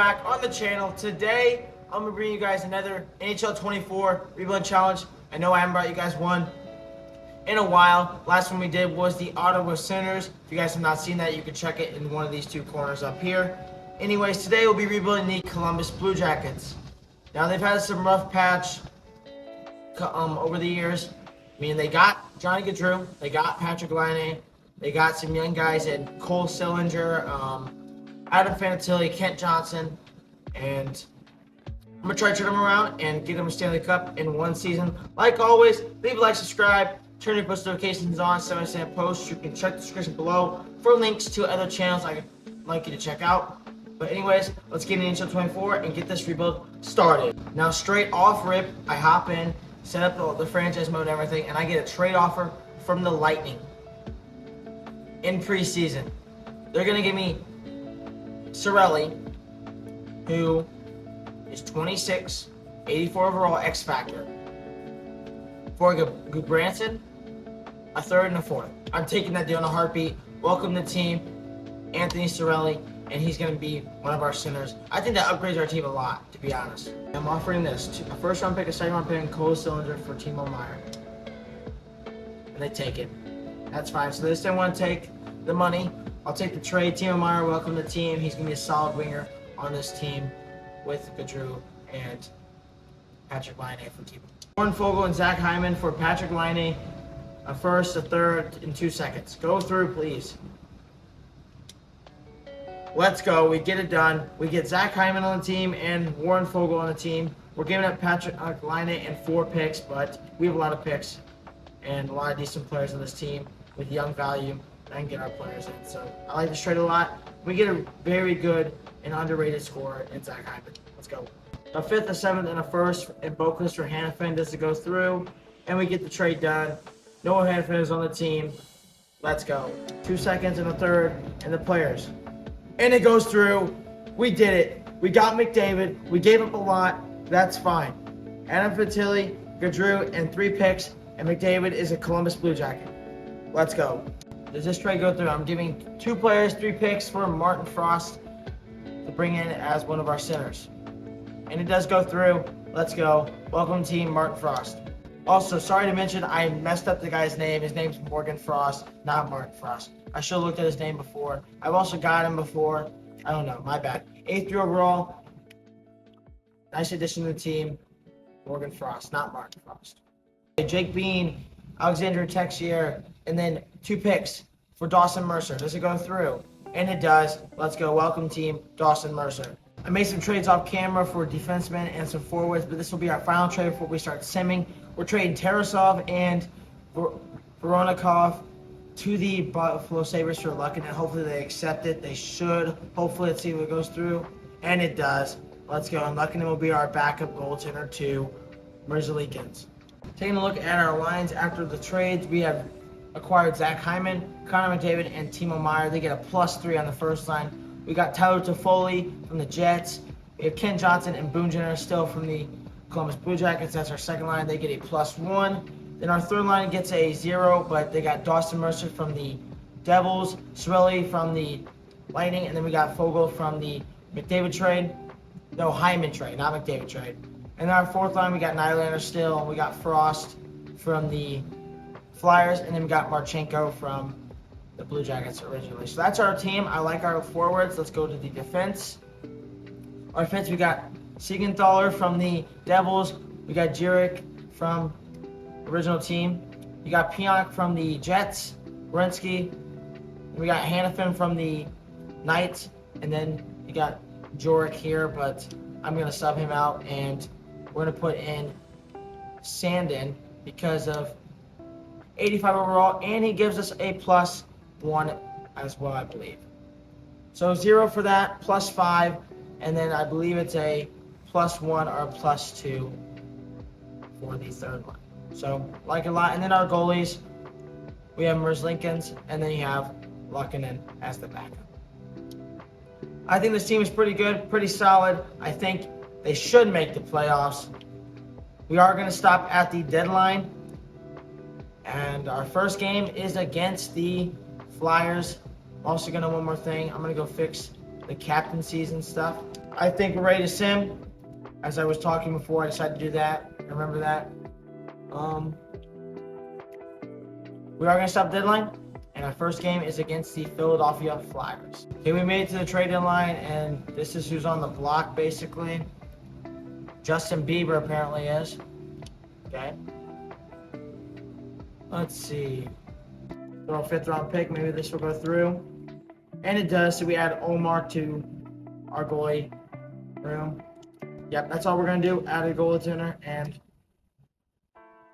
back on the channel. Today, I'm going to bring you guys another NHL 24 Rebuild Challenge. I know I haven't brought you guys one in a while. Last one we did was the Ottawa Senators. If you guys have not seen that, you can check it in one of these two corners up here. Anyways, today we'll be rebuilding the Columbus Blue Jackets. Now, they've had some rough patch over the years. I mean, they got Johnny Gaudreau, they got Patrick Laine, they got some young guys in Cole Sillinger, Adam Fantilli, Kent Johnson, and I'm going to try to turn them around and get them a Stanley Cup in one season. Like always, leave a like, subscribe, turn your post notifications on, send posts. You can check the description below for links to other channels I'd like you to check out. But anyways, let's get into NHL 24 and get this rebuild started. Now, straight off rip, I hop in, set up the franchise mode and everything, and I get a trade offer from the Lightning in preseason. They're going to give me Cirelli, who is 26, 84 overall, X Factor. For Goodbranson, a third and a fourth. I'm taking that deal in a heartbeat. Welcome to the team, Anthony Cirelli, and he's going to be one of our centers. I think that upgrades our team a lot, to be honest. I'm offering this, a first round pick, a second round pick, and Cole Sillinger for TobiMor. And they take it. That's fine. So they just didn't want to take the money. I'll take the trade. TobiMor, welcome to the team. He's going to be a solid winger on this team with Gaudreau and Patrick Laine for keeping. Warren Foegele and Zach Hyman for Patrick Laine, a first, a third, in 2 seconds. Go through, please. Let's go. We get it done. We get Zach Hyman on the team and Warren Foegele on the team. We're giving up Patrick Laine and 4 picks, but we have a lot of picks and a lot of decent players on this team with young value and get our players in. So I like this trade a lot. We get a very good and underrated scorer in Zach Hyman. Let's go. A fifth, a seventh, and a first in Bokless for Hannafin just to go through, and we get the trade done. Noah Hannafin is on the team. Let's go. 2 seconds and a third, and the players. And it goes through. We did it. We got McDavid. We gave up a lot. That's fine. Adam Fantilli, Gaudreau, and 3 picks, and McDavid is a Columbus Blue Jacket. Let's go. Does this trade go through? I'm giving 2 players, 3 picks for Martin Frost to bring in as one of our centers. And it does go through. Let's go. Welcome team, Martin Frost. Also, sorry to mention, I messed up the guy's name. His name's Morgan Frost, not Martin Frost. I should have looked at his name before. I've also got him before. I don't know, my bad. 8th year overall. Nice addition to the team. Morgan Frost, not Martin Frost. Jake Bean, Alexander Texier, and then 2 picks for Dawson Mercer. Does it go through? And it does. Let's go. Welcome team, Dawson Mercer. I made some trades off camera for defensemen and some forwards, but this will be our final trade before we start simming. We're trading Tarasov and Voronikov to the Buffalo Sabres for Luck, and hopefully they accept it. They should. Hopefully, let's see if it goes through. And it does. Let's go. And Luckinen will be our backup goaltender to Merzlikins. Taking a look at our lines after the trades, we have acquired Zach Hyman, Connor McDavid, and Timo Meier. They get a +3 on the first line. We got Tyler Toffoli from the Jets. We have Ken Johnson and Boone Jenner still from the Columbus Blue Jackets. That's our second line. They get a +1. Then our third line gets a 0, but they got Dawson Mercer from the Devils, Cirelli from the Lightning, and then we got Foegele from the McDavid trade. No, Hyman trade, not McDavid trade. And then our fourth line, we got Nylander still. We got Frost from the Flyers, and then we got Marchenko from the Blue Jackets originally. So that's our team. I like our forwards. Let's go to the defense. Our defense, we got Siegenthaler from the Devils. We got Jurek from the original team. We got Pionk from the Jets. Werenski. We got Hannafin from the Knights. And then we got Jurek here, but I'm going to sub him out. And we're going to put in Sandin because of 85 overall. And he gives us a +1 as well, I believe. So 0 for that, +5, and then I believe it's a +1 or a +2 for the third line. So like a lot. And then our goalies, we have Merzlikins, and then you have Luckinen as the backup. I think this team is pretty good, pretty solid. I think they should make the playoffs. We are going to stop at the deadline. And our first game is against the Flyers. I'm also going to one more thing. I'm going to go fix the captaincies and stuff. I think we're ready to sim. As I was talking before, I decided to do that. Remember that. We are going to stop deadline, and our first game is against the Philadelphia Flyers. Okay, we made it to the trade deadline, and this is who's on the block, basically. Justin Bieber apparently is. Okay. Let's see. Throw a 5th round pick. Maybe this will go through. And it does, so we add Omar to our goalie room. Yep, that's all we're going to do. Add a goalie tuner, and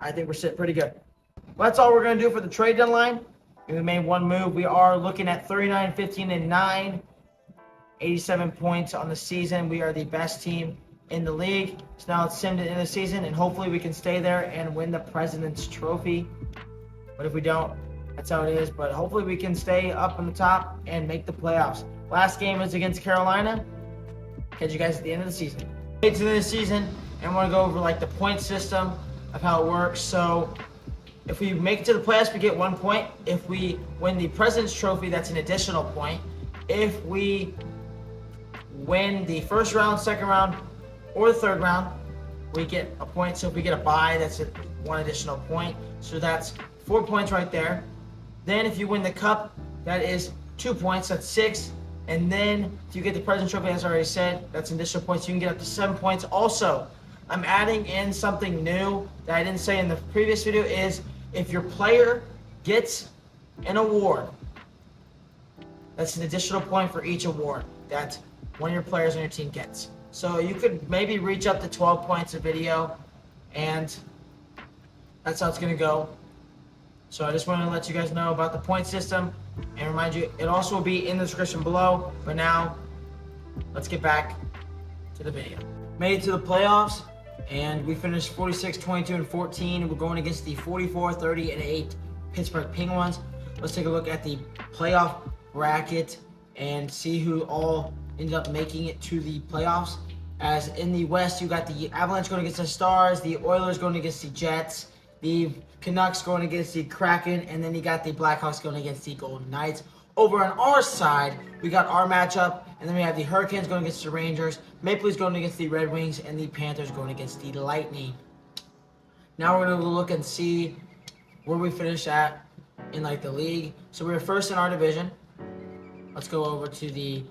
I think we're sitting pretty good. Well, that's all we're going to do for the trade deadline. We made one move. We are looking at 39, 15, and 9. 87 points on the season. We are the best team in the league. So now it's simmed in the season, and hopefully we can stay there and win the President's Trophy. But if we don't, that's how it is. But hopefully we can stay up on the top and make the playoffs. Last game is against Carolina. Catch you guys at the end of the season. It's the end of the season, and we're going to go over like the point system of how it works. So if we make it to the playoffs, we get 1 point. If we win the President's Trophy, that's an additional point. If we win the first round, second round, or the third round, we get a point. So if we get a bye, that's 1 additional point. So that's 4 points right there. Then if you win the cup, that is 2 points. That's 6. And then if you get the President's Trophy, as I already said, that's an additional point. So you can get up to 7 points. Also, I'm adding in something new that I didn't say in the previous video is if your player gets an award, that's an additional point for each award that one of your players on your team gets. So you could maybe reach up to 12 points a video, and that's how it's going to go. So I just wanted to let you guys know about the point system and remind you, it also will be in the description below. But now, let's get back to the video. Made it to the playoffs, and we finished 46, 22, and 14. We're going against the 44, 30, and 8 Pittsburgh Penguins. Let's take a look at the playoff bracket and see who all ended up making it to the playoffs. As in the West, you got the Avalanche going against the Stars, the Oilers going against the Jets, the Canucks going against the Kraken, and then you got the Blackhawks going against the Golden Knights. Over on our side, we got our matchup, and then we have the Hurricanes going against the Rangers, Maple Leafs going against the Red Wings, and the Panthers going against the Lightning. Now we're going to look and see where we finish at in like the league. So we were first in our division. Let's go over to the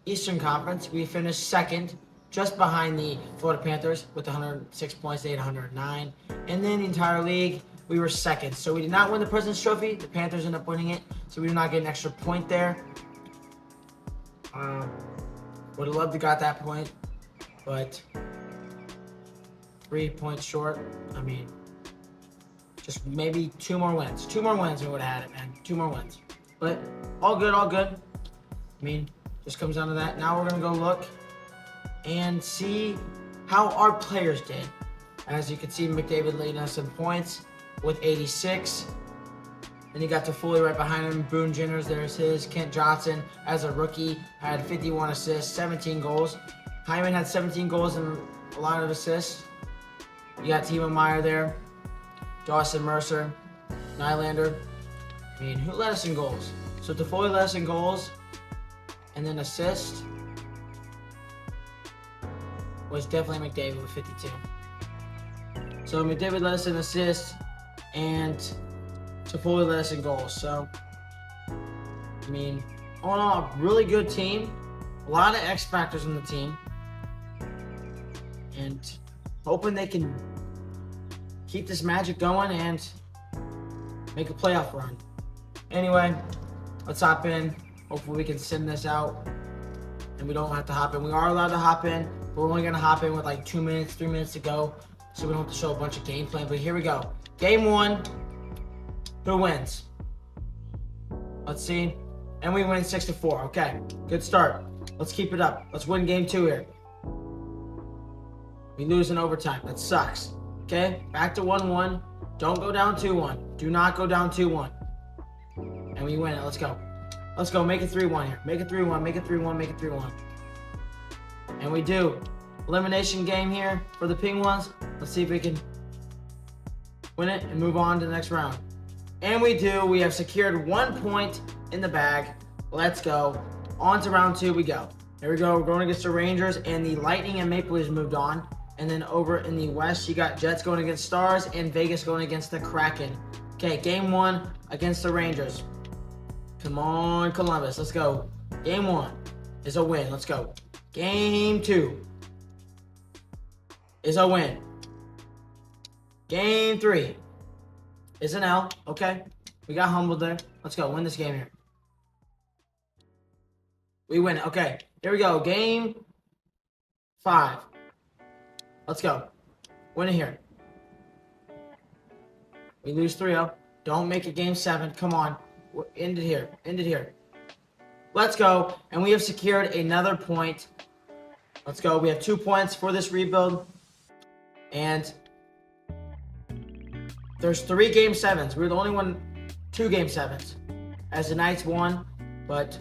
Eastern Conference. We finished second, just behind the Florida Panthers with 106 points. They had 109. And then the entire league, we were second. So we did not win the President's Trophy. The Panthers ended up winning it, so we did not get an extra point there. Would have loved to got that point, but 3 points short. I mean, just maybe 2 more wins. 2 more wins, we would have had it, man. 2 more wins. But all good, all good. I mean, just comes down to that. Now we're going to go look and see how our players did. As you can see, McDavid leading us in points with 86. Then you got Toffoli right behind him. Boone Jenners, there's his. Kent Johnson, as a rookie, had 51 assists, 17 goals. Hyman had 17 goals and a lot of assists. You got Timo Meier there. Dawson Mercer, Nylander. I mean, who led us in goals? So Toffoli led us in goals, and then assist was definitely McDavid with 52. So McDavid led us in assists, and Toffoli led us in goals. So, I mean, all in all, a really good team. A lot of X factors on the team, and hoping they can keep this magic going and make a playoff run. Anyway, let's hop in. Hopefully we can send this out and we don't have to hop in. We are allowed to hop in, but we're only going to hop in with like 2 minutes, 3 minutes to go, so we don't have to show a bunch of gameplay. But here we go. Game 1. Who wins? Let's see. And we win 6-4. Okay, good start. Let's keep it up. Let's win game 2 here. We lose in overtime. That sucks. Okay, back to 1-1. Don't go down 2-1. Do not go down 2-1. And we win it. Let's go. Let's go. Make it 3-1 here. Make it 3-1. Make it 3-1. Make it 3-1. And we do. Elimination game here for the Penguins. Let's see if we can win it and move on to the next round. And we do. We have secured 1 point in the bag. Let's go. On to round 2 we go. Here we go. We're going against the Rangers, and the Lightning and Maple Leafs moved on. And then over in the West, you got Jets going against Stars and Vegas going against the Kraken. Okay, game 1 against the Rangers. Come on, Columbus. Let's go. Game 1 is a win. Let's go. Game 2 is a win. Game 3 is an L. Okay. We got humbled there. Let's go. Win this game here. We win. Okay. Here we go. Game 5. Let's go. Win it here. We lose 3-0. Don't make it game 7. Come on. End it here. End it here. Let's go. And we have secured another point. Let's go. We have 2 points for this rebuild. And there's 3 game 7s. We're the only one 2 game 7s. As the Knights won. But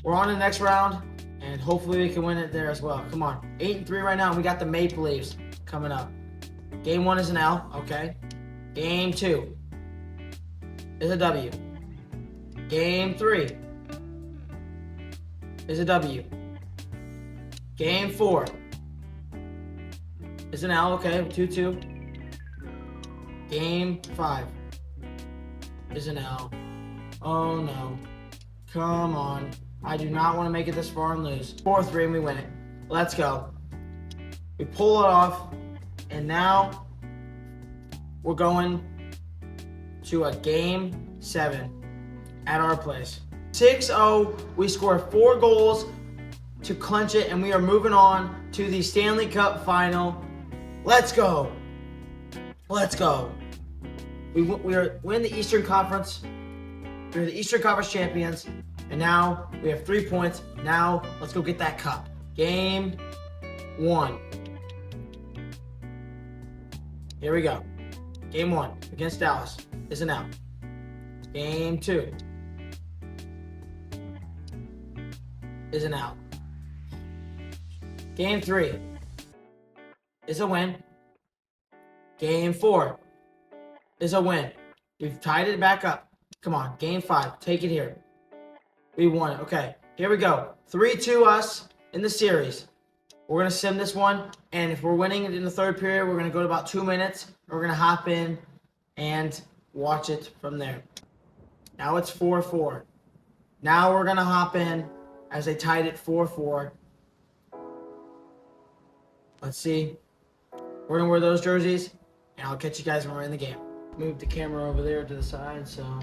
we're on the next round. And hopefully we can win it there as well. Come on. 8-3 right now. And we got the Maple Leafs coming up. Game 1 is an L. Okay. Game 2 is a W. Game 3 is a W. Game 4 is an L. Okay. 2-2. Game 5 is an L. Oh no. Come on. I do not want to make it this far and lose. 4-3 and we win it. Let's go. We pull it off. And now we're going to a game 7 at our place. 6-0. We score 4 goals to clinch it. And we are moving on to the Stanley Cup final. Let's go. Let's go. We're in the Eastern Conference. We're the Eastern Conference champions. And now we have 3 points. Now let's go get that cup. Game 1. Here we go. Game 1 against Dallas is an out. Game 2 is an out. Game 3 is a win. Game 4 is a win. We've tied it back up. Come on. Game 5. Take it here. We won it. Okay, here we go. 3-2 us in the series. We're going to sim this one, and if we're winning it in the third period, we're going to go to about 2 minutes. We're going to hop in and watch it from there. Now it's 4-4. Now we're going to hop in as they tied it 4-4. Let's see. We're going to wear those jerseys, and I'll catch you guys when we're in the game. Move the camera over there to the side so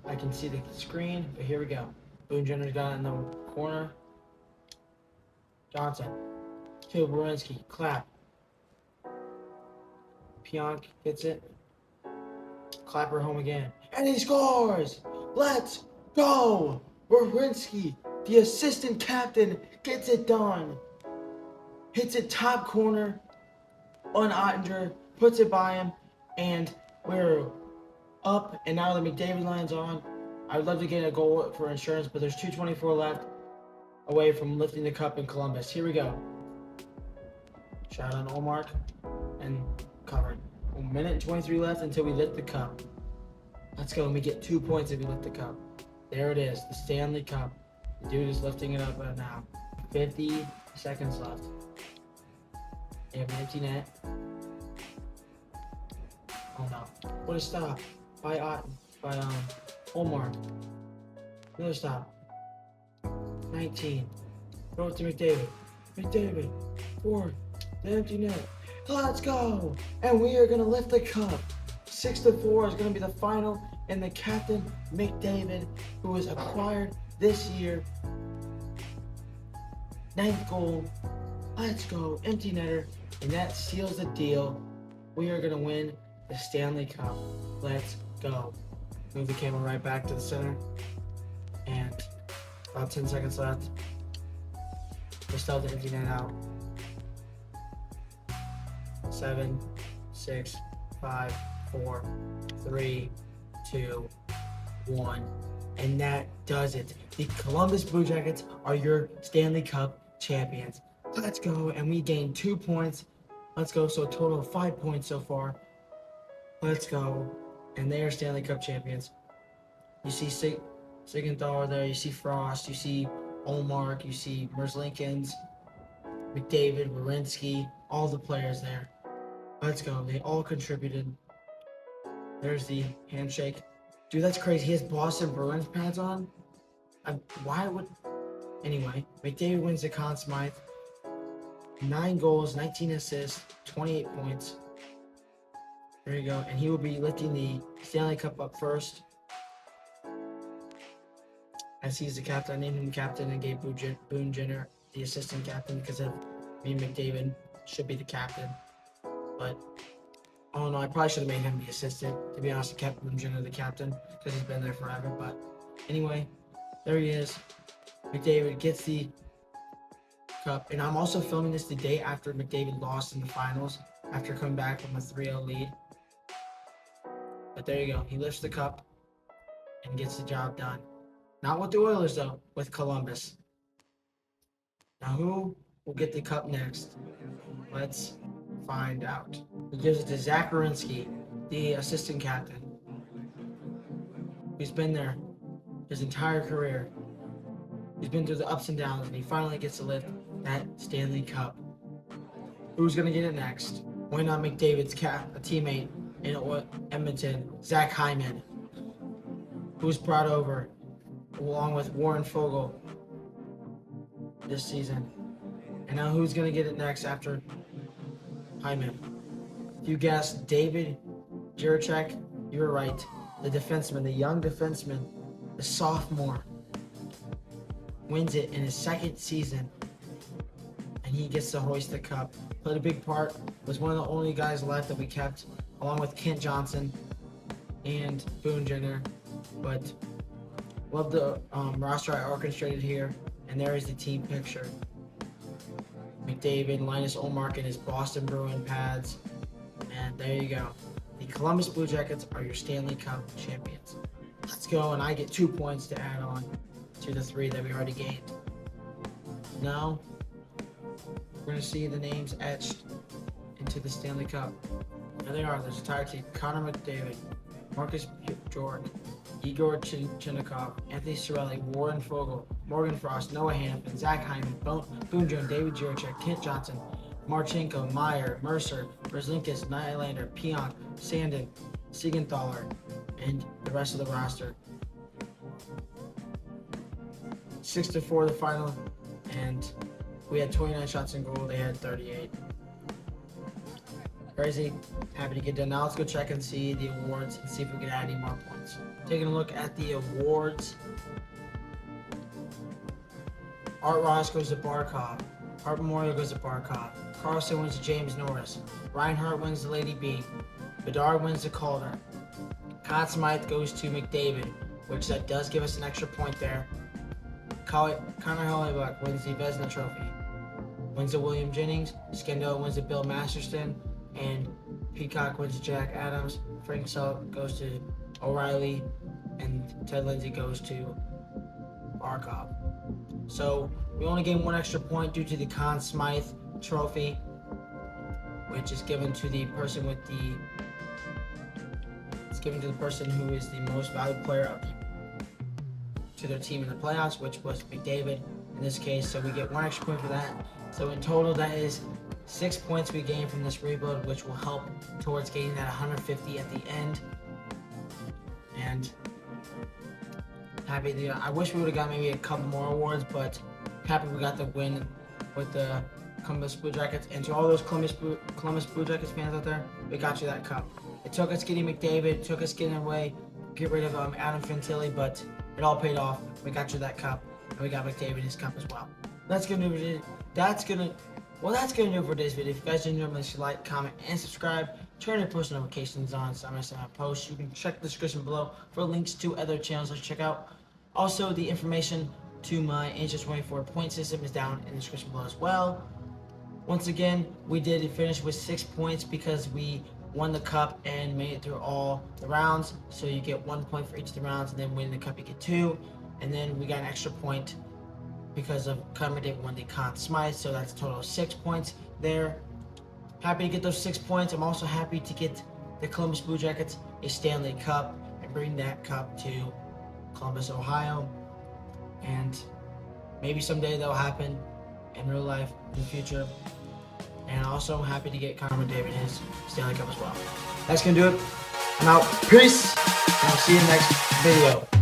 I can see the screen, but here we go. Boone Jenner's got it in the corner. Johnson. To Werenski. Clap. Pionk gets it. Clapper home again. And he scores! Let's go! Werenski, the assistant captain, gets it done. Hits it top corner on Ottinger. Puts it by him. And we're up. And now the McDavid line's on. I'd love to get a goal for insurance, but there's 2:24 left away from lifting the cup in Columbus. Here we go. Shot on Olmark and covered. 1 minute and 23 left until we lift the cup. Let's go, and we get 2 points if we lift the cup. There it is, the Stanley Cup. The dude is lifting it up right now. 50 seconds left. They have an empty net. Oh no. What a stop by Olmark. Another stop. 19. Throw it to McDavid. McDavid. Forward. The empty net. Let's go! And we are going to lift the cup. 6-4 is going to be the final. And the captain, McDavid, who was acquired this year. 9th goal. Let's go. Empty netter. And that seals the deal. We are going to win the Stanley Cup. Let's go. Move the camera right back to the center. And about 10 seconds left. We still have the empty net out. 7, 6, 5, 4, 3, 2, 1. And that does it. The Columbus Blue Jackets are your Stanley Cup champions. Let's go. And we gained 2 points. Let's go. So a total of 5 points so far. Let's go. And they are Stanley Cup champions. You see Siegenthaler there. You see Frost. You see Olmark, you see Merzlinkins, McDavid, Werenski, all the players there. Let's go. They all contributed. There's the handshake. Dude, that's crazy. He has Boston Bruins pads on. Why would... Anyway, McDavid wins the Conn Smythe. 9 goals, 19 assists, 28 points. There you go. And he will be lifting the Stanley Cup up first. As he's the captain, I named him captain and gave Boone Jenner the assistant captain because of me and McDavid should be the captain. But, oh no, I probably should have made him the assistant. To be honest, I kept Boone Jenner the captain because he's been there forever. But anyway, there he is. McDavid gets the cup. And I'm also filming this the day after McDavid lost in the finals after coming back from a 3-0 lead. But there you go. He lifts the cup and gets the job done. Not with the Oilers, though, with Columbus. Now, who will get the cup next? Let's find out. He gives it to Zach Werenski, the assistant captain, who's been there his entire career. He's been through the ups and downs, and he finally gets to lift that Stanley Cup. Who's going to get it next? Why not McDavid's a teammate in Edmonton, Zach Hyman, who's brought over along with Warren Fogle this season. And now who's going to get it next after Hyman? If you guessed David Jiricek, you were right. The defenseman, the young defenseman, the sophomore, wins it in his second season. And he gets to hoist the cup. Played a big part, was one of the only guys left that we kept, along with Kent Johnson and Boone Jenner. But love the roster I orchestrated here, and there is the team picture. McDavid, Linus Olmark in his Boston Bruin pads, and there you go. The Columbus Blue Jackets are your Stanley Cup champions. Let's go, and I get 2 points to add on to the 3 that we already gained. Now, we're going to see the names etched into the Stanley Cup. There they are, there's a entire team. Connor McDavid, Marcus Bjork, Igor Chinnikov, Anthony Cirelli, Warren Fogle, Morgan Frost, Noah Hanifin, Zach Hyman, Boone Jenner, David Jiricek, Kent Johnson, Marchenko, Meyer, Mercer, Merzlinkins, Nylander, Pionk, Sandin, Siegenthaler, and the rest of the roster. 6-4 the final, and we had 29 shots in goal, they had 38. Crazy. Happy to get done. Now let's go check and see the awards and see if we can add any more points. Taking a look at the awards. Art Ross goes to Barkov. Art Memorial goes to Barkov. Carlson wins to James Norris. Reinhardt wins to Lady B. Bedard wins to Calder. Conn Smythe goes to McDavid, which that does give us an extra point there. Connor Hellebuyck wins the Vezina Trophy. Wins to William Jennings. Scandella wins to Bill Masterton. And Peacock wins to Jack Adams. Frank Selk goes to O'Reilly. And Ted Lindsay goes to Barkov. So we only gain 1 extra point due to the Conn Smythe Trophy, which is given to the person with the... It's given to the person who is the most valuable player to their team in the playoffs, which was McDavid in this case. So we get 1 extra point for that. So in total, that is 6 points we gain from this rebuild, which will help towards getting that 150 at the end. And happy to, I wish we would have got maybe a couple more awards, but happy we got the win with the Columbus Blue Jackets. And to all those Columbus Blue Jackets fans out there, we got you that cup. It took us getting McDavid, it took us getting away, get rid of Adam Fantilli, but it all paid off. We got you that cup, and we got McDavid his cup as well. That's gonna do it. That's gonna do it for today's video. If you guys did enjoy, make sure to like, comment, and subscribe. Turn your post notifications on so I'm gonna send out posts. You can check the description below for links to other channels to check out. Also, the information to my NHL24 point system is down in the description below as well. Once again, we did finish with 6 points because we won the cup and made it through all the rounds. So you get 1 point for each of the rounds, and then winning the cup you get 2. And then we got an extra point because of Connor McDavid won the Conn Smythe, so that's a total of 6 points there. Happy to get those 6 points. I'm also happy to get the Columbus Blue Jackets a Stanley Cup and bring that cup to Columbus, Ohio. And Maybe someday that'll happen in real life in the future. And also, I'm happy to get Connor McDavid his Stanley Cup as well. That's going to do it. I'm out. Peace. And I'll see you in the next video.